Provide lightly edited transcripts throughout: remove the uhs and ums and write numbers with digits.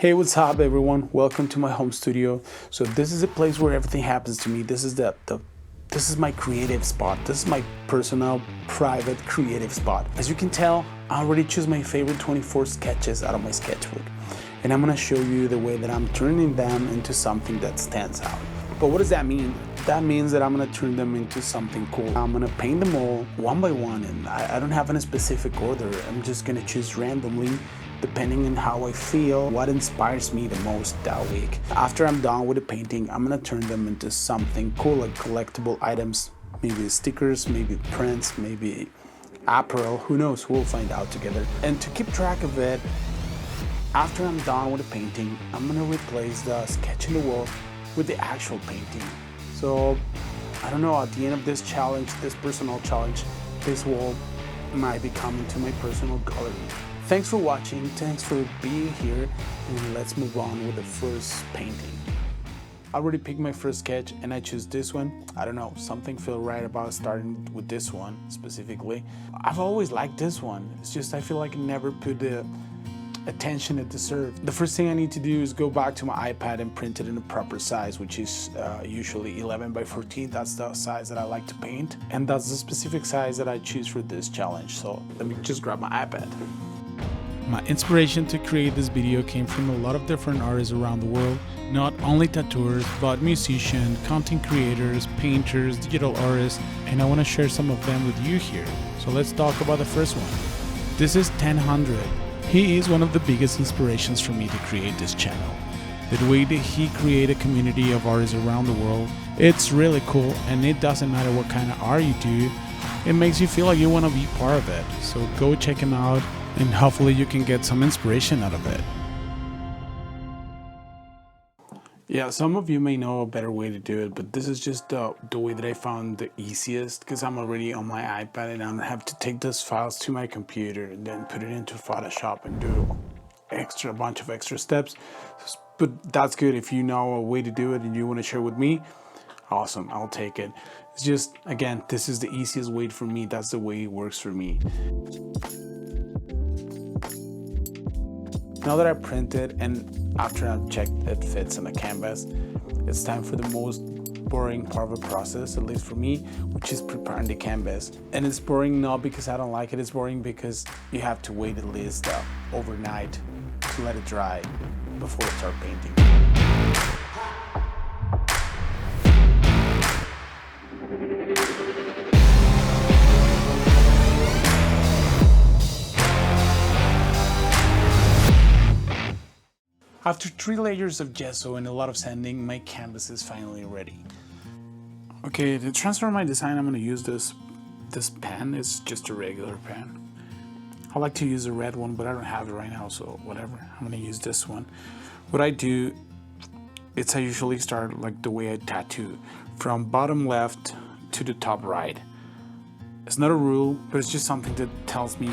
Hey, what's up everyone? Welcome to my home studio. So this is a place where everything happens to me. This is my creative spot. This is my personal, private, creative spot. As you can tell, I already choose my favorite 24 sketches out of my sketchbook. And I'm gonna show you the way that I'm turning them into something that stands out. But what does that mean? That means that I'm gonna turn them into something cool. I'm gonna paint them all one by one, and I don't have any specific order. I'm just gonna choose randomly depending on how I feel, what inspires me the most that week. After I'm done with the painting, I'm gonna turn them into something cool, like collectible items, maybe stickers, maybe prints, maybe apparel, who knows, we'll find out together. And to keep track of it, after I'm done with the painting, I'm gonna replace the sketch in the wall with the actual painting. So, I don't know, at the end of this challenge, this personal challenge, this wall might be coming to my personal gallery. Thanks for watching, thanks for being here, and let's move on with the first painting. I already picked my first sketch and I choose this one. I don't know, something feels right about starting with this one specifically. I've always liked this one, it's just I feel like I never put the attention it deserves. The first thing I need to do is go back to my iPad and print it in a proper size, which is usually 11 by 14. That's the size that I like to paint, and that's the specific size that I choose for this challenge. So let me just grab my iPad. My inspiration to create this video came from a lot of different artists around the world, not only tattooers, but musicians, content creators, painters, digital artists, and I want to share some of them with you here. So let's talk about the first one. This is 1000. He is one of the biggest inspirations for me to create this channel. The way that he created a community of artists around the world, it's really cool, and it doesn't matter what kind of art you do, it makes you feel like you want to be part of it. So go check him out, and hopefully you can get some inspiration out of it. Yeah, some of you may know a better way to do it, but this is just the way that I found the easiest, because I'm already on my iPad and I don't have to take those files to my computer and then put it into Photoshop and do a bunch of extra steps. But that's good. If you know a way to do it and you want to share with me, awesome, I'll take it. It's just, again, this is the easiest way for me. That's the way it works for me. Now that I printed and after I've checked it fits on the canvas, it's time for the most boring part of the process, at least for me, which is preparing the canvas. And it's boring not because I don't like it, it's boring because you have to wait at least overnight to let it dry before you start painting. After 3 layers of gesso and a lot of sanding, my canvas is finally ready. Okay, to transfer my design, I'm going to use this pen. It's just a regular pen. I like to use a red one, but I don't have it right now, so whatever. I'm going to use this one. What I do, I usually start like the way I tattoo, from bottom left to the top right. It's not a rule, but it's just something that tells me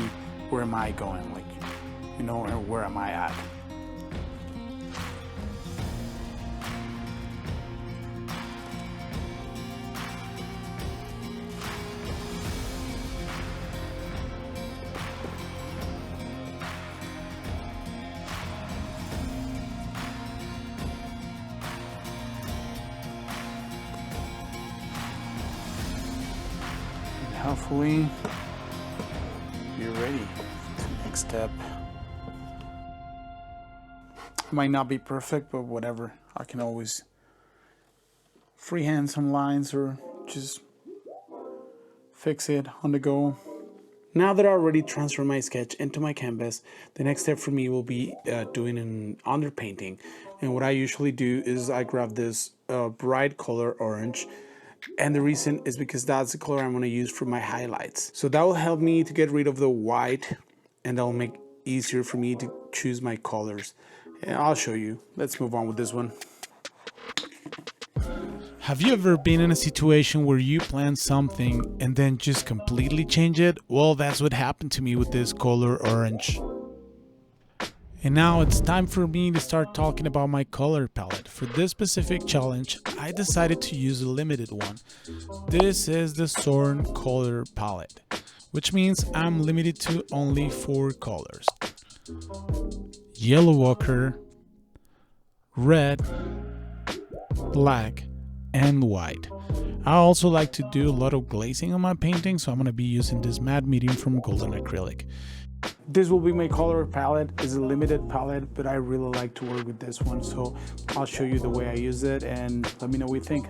where am I going, like, you know, or where am I at. Hopefully you're ready for the next step. Might not be perfect, but whatever. I can always freehand some lines or just fix it on the go. Now that I already transferred my sketch into my canvas, the next step for me will be doing an underpainting. And what I usually do is I grab this bright color orange, and the reason is because that's the color I'm going to use for my highlights. So that will help me to get rid of the white, and that will make it easier for me to choose my colors. And I'll show you. Let's move on with this one. Have you ever been in a situation where you plan something and then just completely change it? Well, that's what happened to me with this color orange. And now it's time for me to start talking about my color palette. For this specific challenge, I decided to use a limited one. This is the Zorn color palette, which means I'm limited to only 4 colors: yellow ochre, red, black, and white. I also like to do a lot of glazing on my painting, so I'm going to be using this matte medium from Golden Acrylic. This will be my color palette. It's a limited palette, but I really like to work with this one, so I'll show you the way I use it and let me know what you think.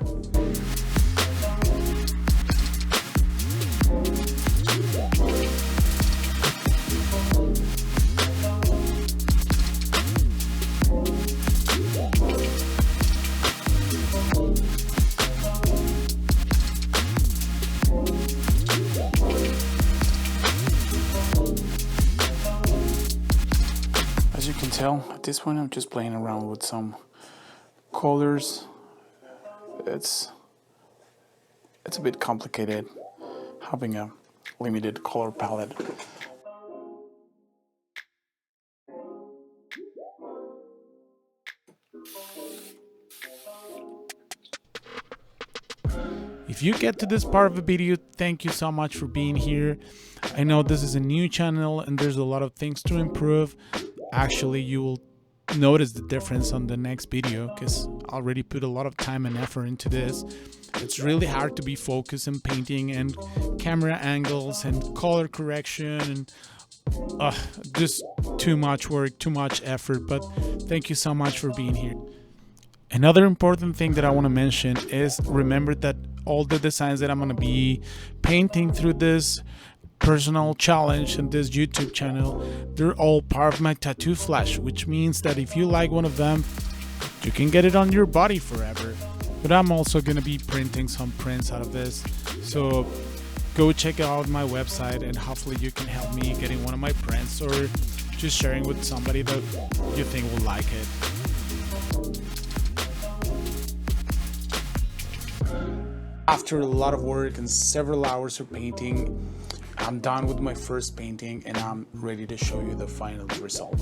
As you can tell, at this point I'm just playing around with some colors. It's a bit complicated having a limited color palette. If you get to this part of the video, thank you so much for being here. I know this is a new channel and there's a lot of things to improve. Actually, you will notice the difference on the next video because I already put a lot of time and effort into this. It's really hard to be focused in painting and camera angles and color correction and just too much work, too much effort, but thank you so much for being here. Another important thing that I want to mention is remember that all the designs that I'm going to be painting through this personal challenge and this YouTube channel, they're all part of my tattoo flash, which means that if you like one of them, you can get it on your body forever. But I'm also going to be printing some prints out of this, so go check out my website and hopefully you can help me getting one of my prints or just sharing with somebody that you think will like it. After a lot of work and several hours of painting, I'm done with my first painting and I'm ready to show you the final result.